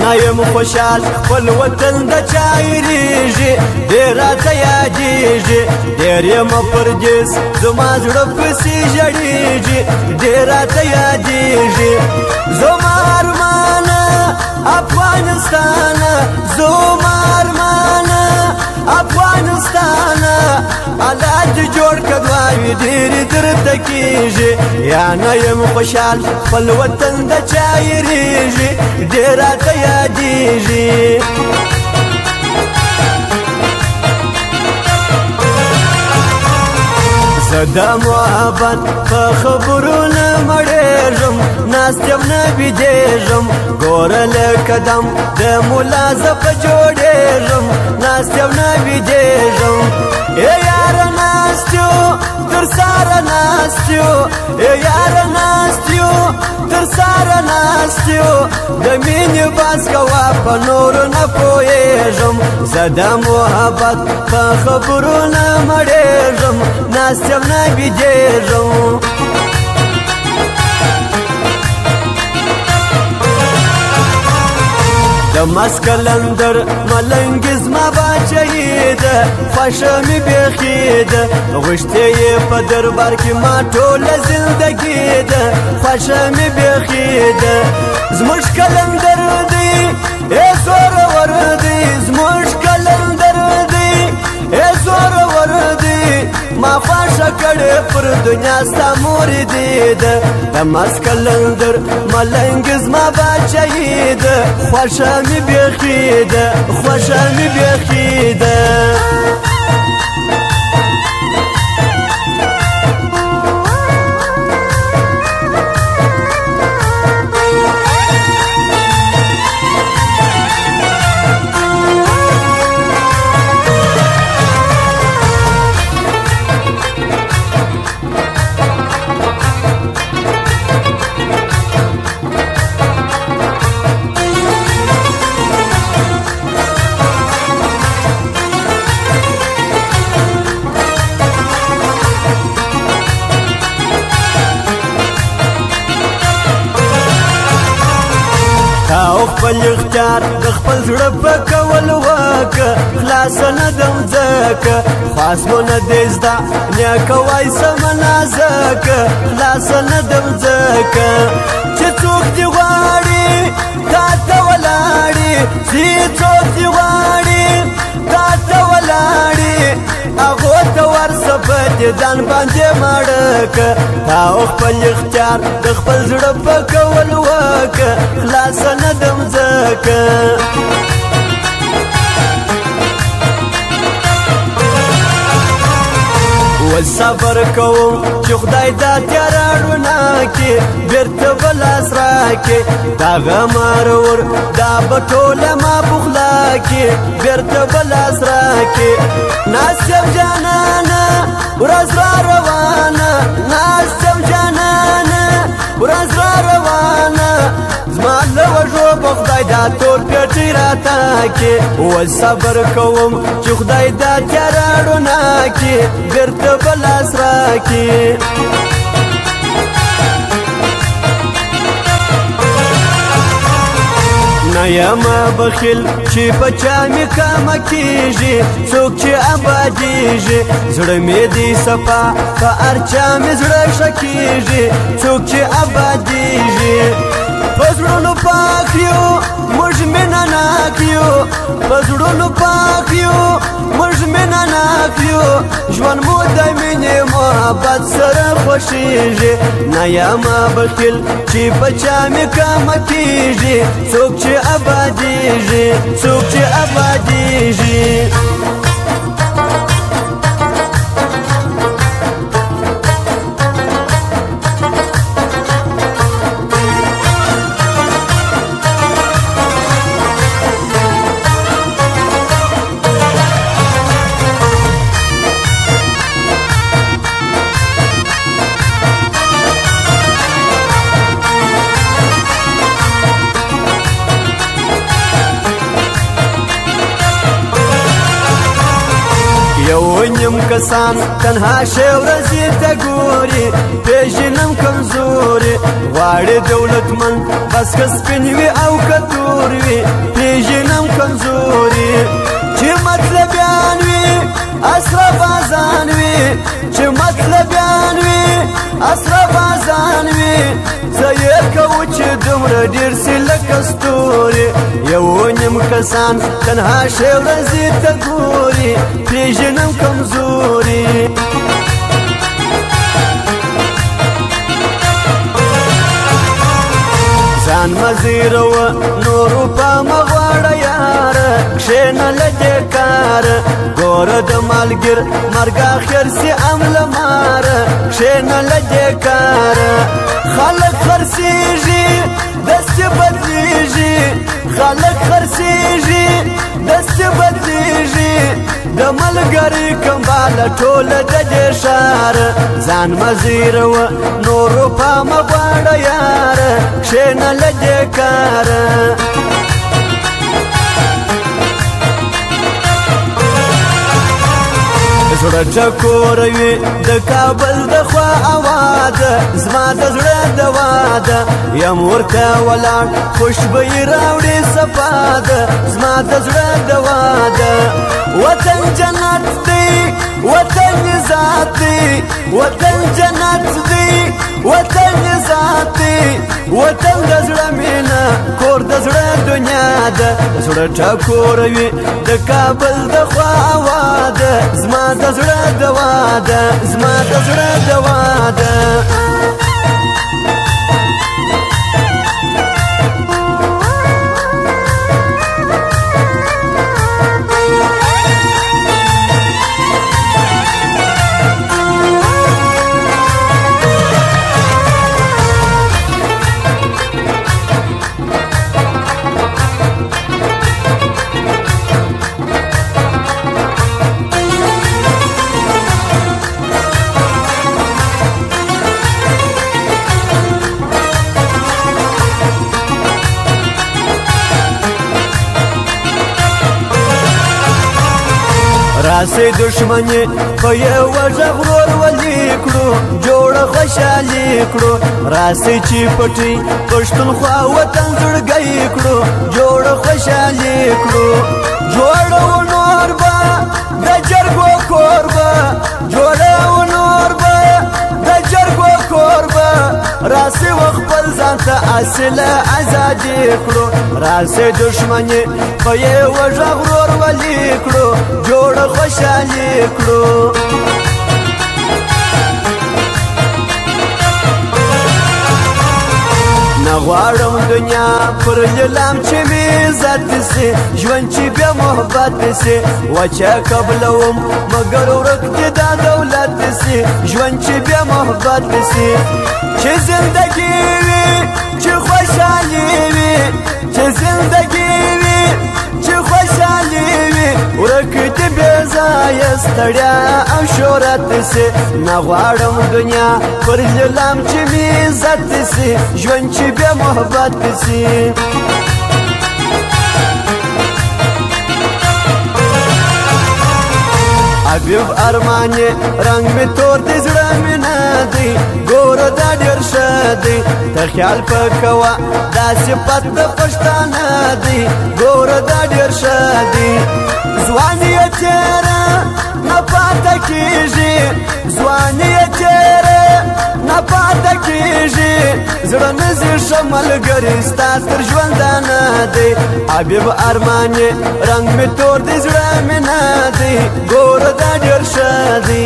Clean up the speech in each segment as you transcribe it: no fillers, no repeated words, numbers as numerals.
نایم خوشحال خپل وطن د چایریږي ډېر راته یادېږي ډېر یم پردیس زما زړه پسې ژړېږي ډېر راته یادېږي زما ارمانه افغانستانه زما ارمانه افغانستانه الله دې جوړ کړه دعاوې ډېرې درته کېږي یا نه یم خوشحال خپل وطن د چایریږي ډېر راته یادېږي زه د محبت په خبرو نه مړېږم ناست یم نه بېدېږم ګوره له قدم د ملا زه په جوړېږم ناست یم نه بېدېږم ای یاره ناست یو تر ساره ناست یو ای یاره ناست یو تر ساره ناست یو د مینې بحث کوه په نورو نه پوهېږم زه د محبت په خبرو نه مړېږم ناست یم نه بېدېږم د مسکلندر ملنګ زما باچهی ده خوښه مې بیخي ده غوښتې یې په دربار کې ما ټوله زندګي ده خوښه مې بیخي ده زموږ کلندر دی ای زورور دی زموږ کلندر دی ای زورور دی ما خوښه کړې پر دنیا ستا موردي ده د مسکلندر ملنګ زما باچهی ده خوښه مې بیخي ده خوښه مې بیخي ده او خپل اختیار د خپل زړه په کول وکه خلاص نه دم ځکه خاص مو نه دی زده نیکه وای سمه نازکه خلاص نه دم ځکه چې څوک دې غواړي تا ته ولاړي چې څوک دې غواړي تا ته ولاړي هغو ته ورسه په دې ځان باندې مړکه تا او خپل اختیار د خپل زړه په کول وکه خلاص نه دم ځکه صبر کوم چې خدای دا تیاره رڼا کې بېرته به لاس راکړي دغه مارور دا به ټوله ما بخلا کې بېرته به لاس راکړي ناست یم جانانه ورځ را روانه ناست یم جانانه ورځ را روانه زما له وږو به خدای دا تور پیټۍ راته کړي صبر کوم چې خدای دا تیاره رڼا کې بېرته به لاس راکړي نه یم بخیل چې په چا مې کمه کېږي څوک چې ابادېږي زړه مې دی صفا په هر چا مې زړه ښه کېږي څوک چې ابادېږي په زړونو پاک یو موږ مینه ناک یو په زړونو پاک یو موږ مینه ناک یو ژوند مو د مینې محبت سره خوښېږي نه یم بخیل چې په چا مې کمه کېږي څوک چې ابادېږي څوک چې ابادېږي کسان تنها شی ورځې ته ګوري پیژنم کمزوري غواړي دولتمند بس که سپین وي او که تور وي پیژنم کمزوري چې مطلبیان وي اسره بازان وي چې مطلبیان وي اسره بازان وي زه یې کوو چې دومره ډېر سي لکه ستوري یو نیم کسان تنها شی ورځې ته ګوري پیژنم کمزوري ځان مزیروه نورو په مه غواړه یاره کښېنه له دې کاره ګوره د مالګر مرګ اخر سي عمله ماره کښېنه له دې کاره خلک خرڅېږي دستې بدلېږي خلک خرڅېږي دستې بدلېږي د ملګري کمباله ټوله د دې ښار ځان مه زیروه نورو په مه غواړه یاره کښېنه له دې کاره زړه ټکوروي د کابل د خوا اواده زما د زړه دوا ده یم ورته ولاړ خوشبويي راوړي صفا ده زما د زړه دوا ده وطن جنت دی وطن ذات دی وطن جنت دی وطن ذات دی وطن د زړه مینه کور د زړه دنیا ده زړه ټکوروي د کابل د خوا اواده زما د زړه دوا ده زما د زړه دوا ده راسي دشمني په یو غږ ورولي کړو جوړه خوشالي کړو راسي چې پټي پښتونخوا وطن زړګي کړو جوړه خوشالي کړو جوړه نور به د جرګو کور به جوړه نور به د جرګو کور به راسي وخپل ځان ته اصله ازادي کړو راسي دشمني په یو غږ ورولي کړو جوړه خوشالي کړو نغواړم دنیا پر لیلام چې مې عزت سي ژوند چې بیا محبت سي وچه قبلوم مګر ورک دې دا دولت سي ژوند چې بیا محبت سي چې زندګي وي چې خوشالي وي چې زندګي وي چې خوشالي وي ورک دې بې ځایه ستړیا او شهرت سي نغواړم دنیا پر لیلام چې مې عزت سي ژوند چې بیا محبت سي حبیب ارمانی رنگ می تور دی زړه می نه دی ګوره دا ډېر ښه دی ته خیال په کوه دا صفت د پښتانه دی ګوره دا ډېر ښه دی ځواني یې تېره نه پاته کېږي ځواني یې تېره نه پاته کېږي زړه مې ځي ښه ملګري ستا تر ژوندانه دی حبیب ارمانی رنگ می تور دی زړه می نه دی ګوره دا ډېر ښه دی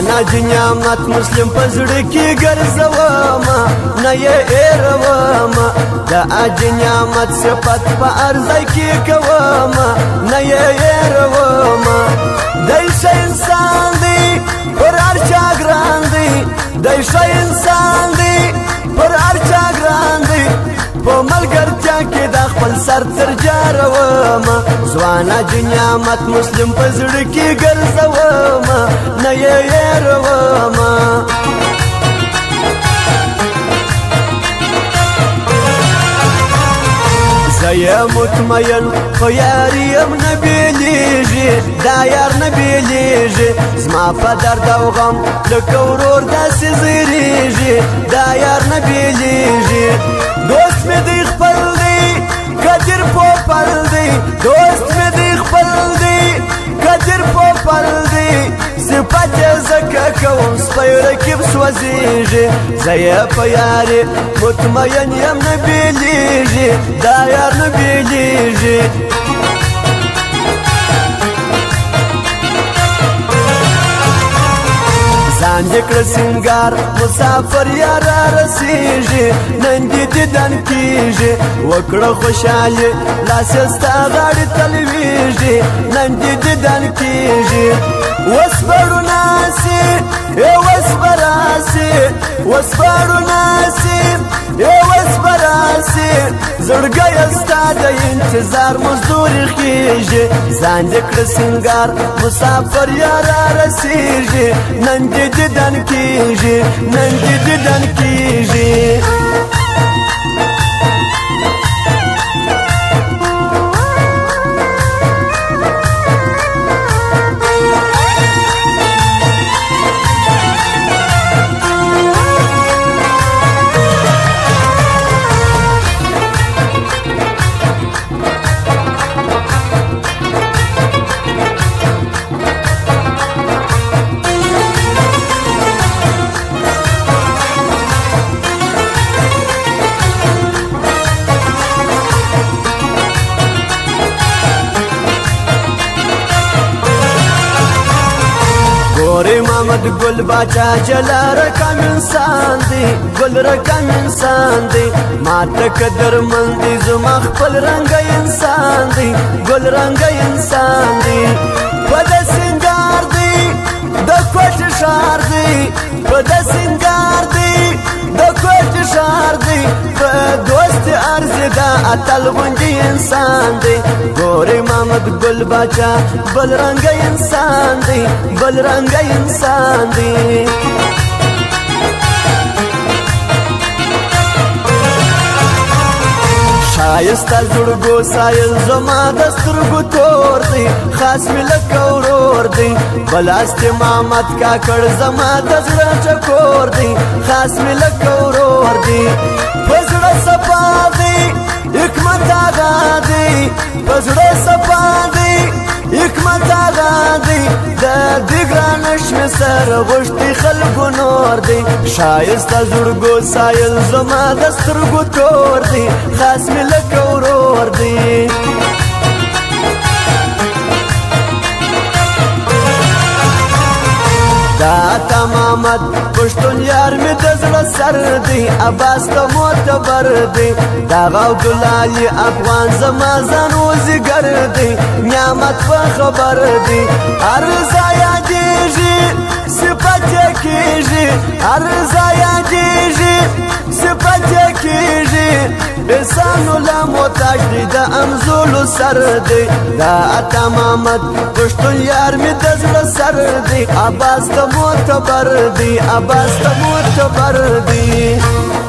زوانا جنیامت مسلم پزړکی ګرځوما نه یې ایروما دا جنیامت صفت په ارزای کې کوما نه یې ایروما دای ښه انسان دی پر هر چا ګران دی دای ښه انسان دی پر هر چا ګران دی په ملګرتیا کې د خپل سر تر جاروما ځوانه جنیامت مسلم په زړه کې ګرځوما نه یې ایروما زه یې مطمئن خو یار یم نه بیلیږي دا یار نه بیلیږي زما په درد او غم لکه ورور داسې زیریږي دا یار نه بیلیږي دوست مې دی خپل دی کجر پوپل دی دوست مې دی خپل دی کجر پوپل دی صفت یې زکه کوم سپی رکیب سوځېږي زه یې په یارې مطمئن یم نه بیلیږي دا یار نه بیلیږي ځان دې کړه سینګار مسافر یا را رسېږي نن دې دیدن کېږي وکړه خوشحالي لاس یې ستا غاړې ته لوېږي نن دې دیدن کېږي اوس به روڼاسي اوس به راسي اوس به روڼاسي اوس به راسي زړګی یې ستا د انتظار مزدوري خېږي ځان دې کړه سینګار مسافر یا را رسېږي نن دې دیدن کېږي نن دې دیدن کېږي محمد گل باچا جلا رقم انسان دی گل رقم انسان دی ماته قدر مندی زما خپل رنگ انسان دی گل رنگ انسان دی پد سنگار دی د کوټ شهر دی پد سنگار دی د کوټ شهر دی په دوست ارز دا اتل غونډي انسان دی ګورې محمد گل باچا بل رنگ انسان دی بل رنگ انسان دی شایسته زړګو سایل زما د سترګو تور دی خاص مې لکه ورور دی بلاست محمد کاکړ زما د زړه چکور دی خاص مې لکه ورور دی په زړه صفا دی حکمت آغا دی په زړه صفا دی حکمت آغا دی د دې ګرانش مې سره غوښتي خلکو نور دی شایسته زړګو سایل زما د سترګو تور دی خاص مې لکه ورور دی دا تمامت پښتون یار مې د زړه سر دی عباس ته معتبر دی دا عبدالعلي افغان زما ځان وزګر دی نعمت په خبر دی هر ځای یادېږي صفت یې کېږي هر ځای یادېږي صفت یې کېږي انسان له محتاج دی د امزولو سر دی دا تمامت پښتون یار مې د زړه سر دی عباس ته معتبر دی عباس ته معتبر دی